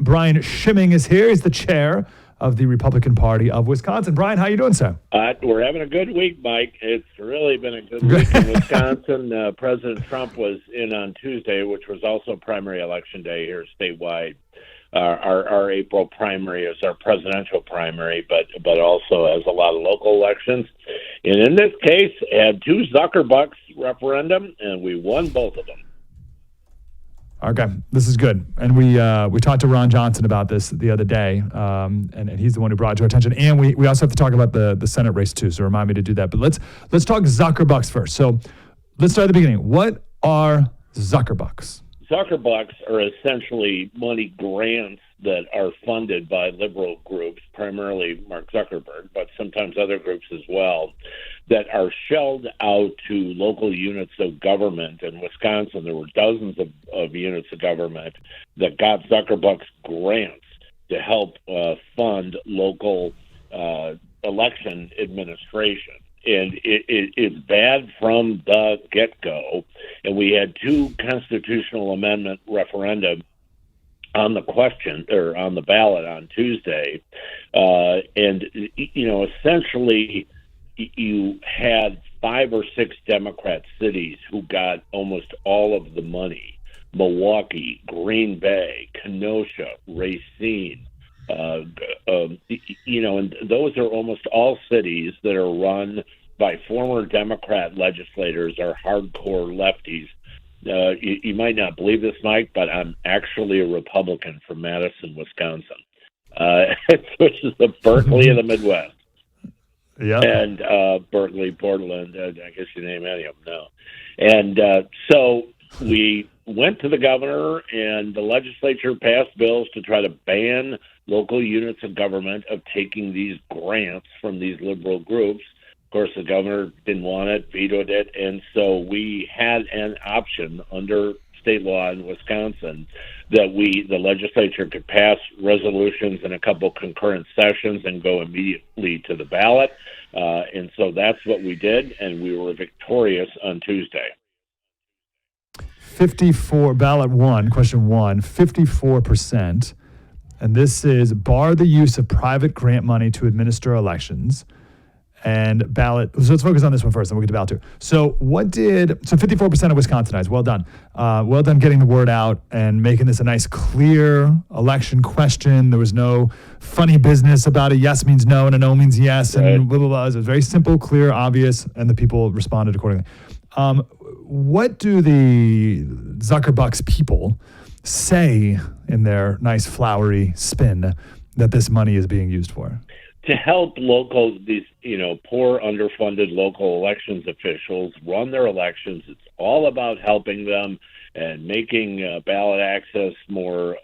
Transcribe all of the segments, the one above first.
Brian Schimming is here. He's the chair of the Republican Party of Wisconsin. Brian, how you doing, sir? We're having a good week, Mike. It's really been a good week in Wisconsin. President Trump was in on Tuesday, which was also primary election day here statewide. Our April primary is our presidential primary, but also has a lot of local elections. And in this case, had two Zuckerbucks referendum, and we won both of them. Okay, this is good. And we talked to Ron Johnson about this the other day, and he's the one who brought it to our attention. And we also have to talk about the Senate race too, so remind me to do that. But let's talk Zuckerbucks first. So let's start at the beginning. What are Zuckerbucks? Zuckerbucks are essentially money grants that are funded by liberal groups, primarily Mark Zuckerberg, but sometimes other groups as well, that are shelled out to local units of government. In Wisconsin, there were dozens of units of government that got Zuckerbucks grants to help fund local election administration. And it's bad from the get-go. And we had two constitutional amendment referenda on the question or on the ballot on Tuesday. Essentially, you had 5 or 6 Democrat cities who got almost all of the money: Milwaukee, Green Bay, Kenosha, Racine. And those are almost all cities that are run by former Democrat legislators or hardcore lefties. You might not believe this, Mike, but I'm actually a Republican from Madison, Wisconsin, which is the Berkeley of the Midwest. Yeah. And Berkeley, Portland, I guess you name any of them now. And so we went to the governor, and the legislature passed bills to try to ban local units of government of taking these grants from these liberal groups. Of course, the governor didn't want it, vetoed it, and so we had an option under state law in Wisconsin that the legislature could pass resolutions in a couple concurrent sessions and go immediately to the ballot. And so that's what we did, and we were victorious on Tuesday. 54, ballot one, question one, 54%. And this is bar the use of private grant money to administer elections. And ballot, so let's focus on this one first, then we'll get to ballot two. So 54% of Wisconsinites, well done. Well done getting the word out and making this a nice, clear election question. There was no funny business about a yes means no and a no means yes, right, and blah, blah, blah. It was very simple, clear, obvious, and the people responded accordingly. What do the Zuckerbucks people say in their nice flowery spin that this money is being used for? To help these poor, underfunded local elections officials run their elections. It's all about helping them and making ballot access more,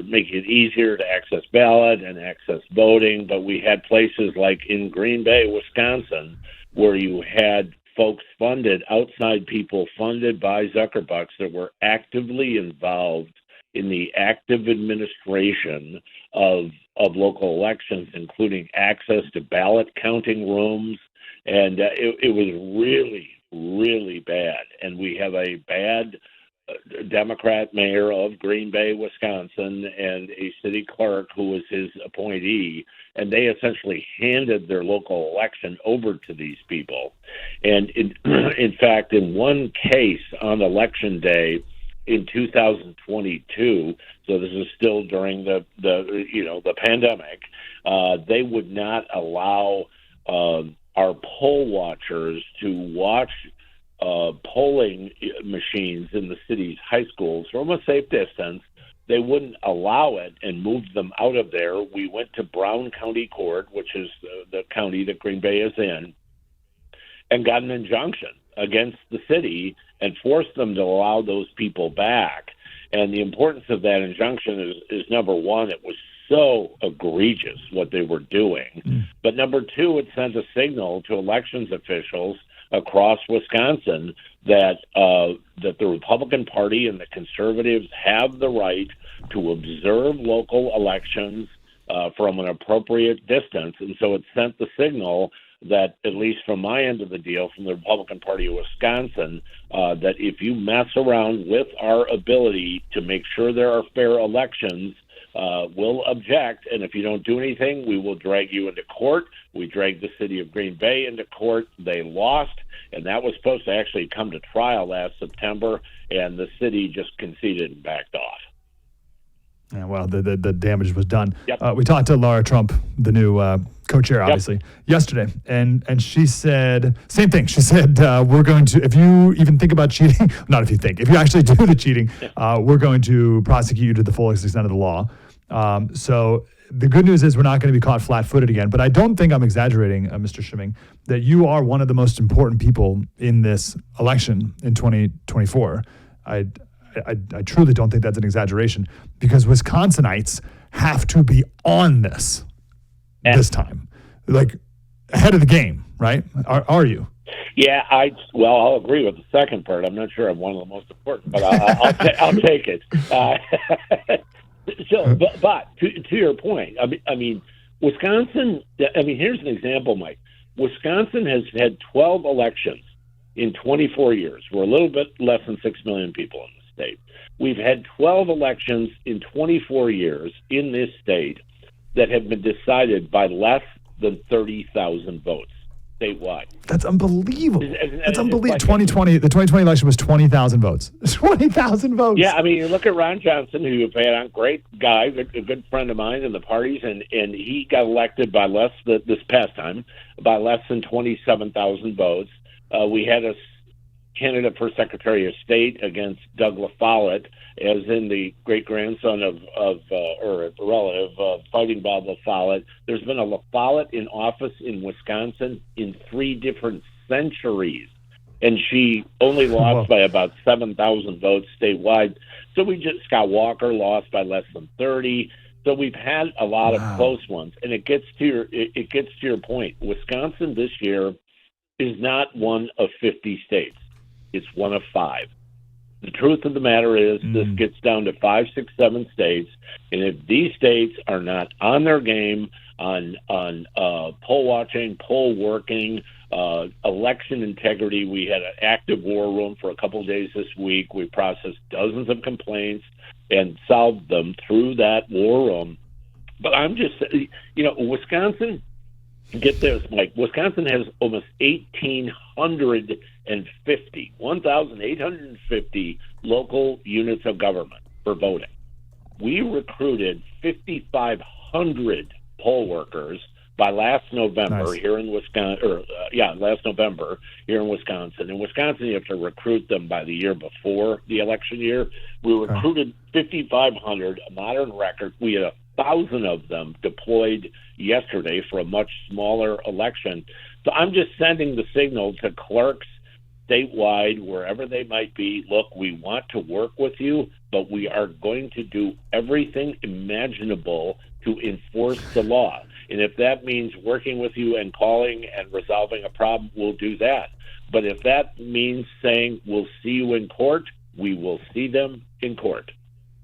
making it easier to access ballot and access voting. But we had places like in Green Bay, Wisconsin, where you had folks outside people funded by Zuckerbucks that were actively involved in the active administration of local elections, including access to ballot counting rooms. And it was really, really bad. And we have a bad Democrat mayor of Green Bay, Wisconsin, and a city clerk who was his appointee, and they essentially handed their local election over to these people. And in fact, in one case on election day in 2022, so this is still during the pandemic, they would not allow our poll watchers to watch polling machines in the city's high schools from a safe distance. They wouldn't allow it and moved them out of there. We went to Brown County Court, which is the county that Green Bay is in, and got an injunction against the city and forced them to allow those people back. And the importance of that injunction is number one, it was so egregious what they were doing. But number two, it sent a signal to elections officials across Wisconsin that the Republican Party and the conservatives have the right to observe local elections from an appropriate distance. And so it sent the signal that, at least from my end of the deal, from the Republican Party of Wisconsin, that if you mess around with our ability to make sure there are fair elections, we'll object. And if you don't do anything, we will drag you into court. We dragged the city of Green Bay into court. They lost, and that was supposed to actually come to trial last September, and the city just conceded and backed off. Yeah, well, the damage was done. Yep. We talked to Laura Trump, the new co-chair, obviously, yesterday, and she said same thing. She said, we're going to, if you even think about cheating, not if you think, if you actually do the cheating, we're going to prosecute you to the fullest extent of the law. So the good news is we're not going to be caught flat-footed again. But I don't think I'm exaggerating, Mr. Schimming, that you are one of the most important people in this election in 2024. I truly don't think that's an exaggeration, because Wisconsinites have to be on this time, like ahead of the game, right? Are you? Yeah, I'll agree with the second part. I'm not sure I'm one of the most important, but I'll take it. But to your point, I mean, Wisconsin. I mean, here's an example, Mike. Wisconsin has had 12 elections in 24 years. We're a little bit less than 6 million people in the state. We've had 12 elections in 24 years in this state that have been decided by less than 30,000 votes statewide. That's unbelievable. That's unbelievable. Like 2020, the 2020 election was 20,000 votes. 20,000 votes. Yeah, I mean, you look at Ron Johnson, who you've had on, great guy, a good friend of mine in the parties, and he got elected by this past time, by less than 27,000 votes. We had a candidate for Secretary of State against Doug LaFollette, as in the great-grandson or a relative of Fighting Bob LaFollette. There's been a LaFollette in office in Wisconsin in 3 different centuries, and she only lost by about 7,000 votes statewide. So Scott Walker lost by less than 30. So we've had a lot of close ones, and it gets to your point. Wisconsin this year is not one of 50 states. It's one of 5. The truth of the matter is this gets down to 5, 6, 7 states, and if these states are not on their game on poll watching, poll working, election integrity, we had an active war room for a couple of days this week. We processed dozens of complaints and solved them through that war room. But I'm just, Wisconsin, get this, Mike, Wisconsin has almost 1,850 local units of government for voting. We recruited 5,500 poll workers by last November here in Wisconsin. Last November here in Wisconsin. In Wisconsin, you have to recruit them by the year before the election year. We recruited 5,500, a modern record. We had 1,000 of them deployed yesterday for a much smaller election. So I'm just sending the signal to clerks statewide, wherever they might be. Look, we want to work with you, but we are going to do everything imaginable to enforce the law. And if that means working with you and calling and resolving a problem, we'll do that. But if that means saying we'll see you in court, we will see them in court.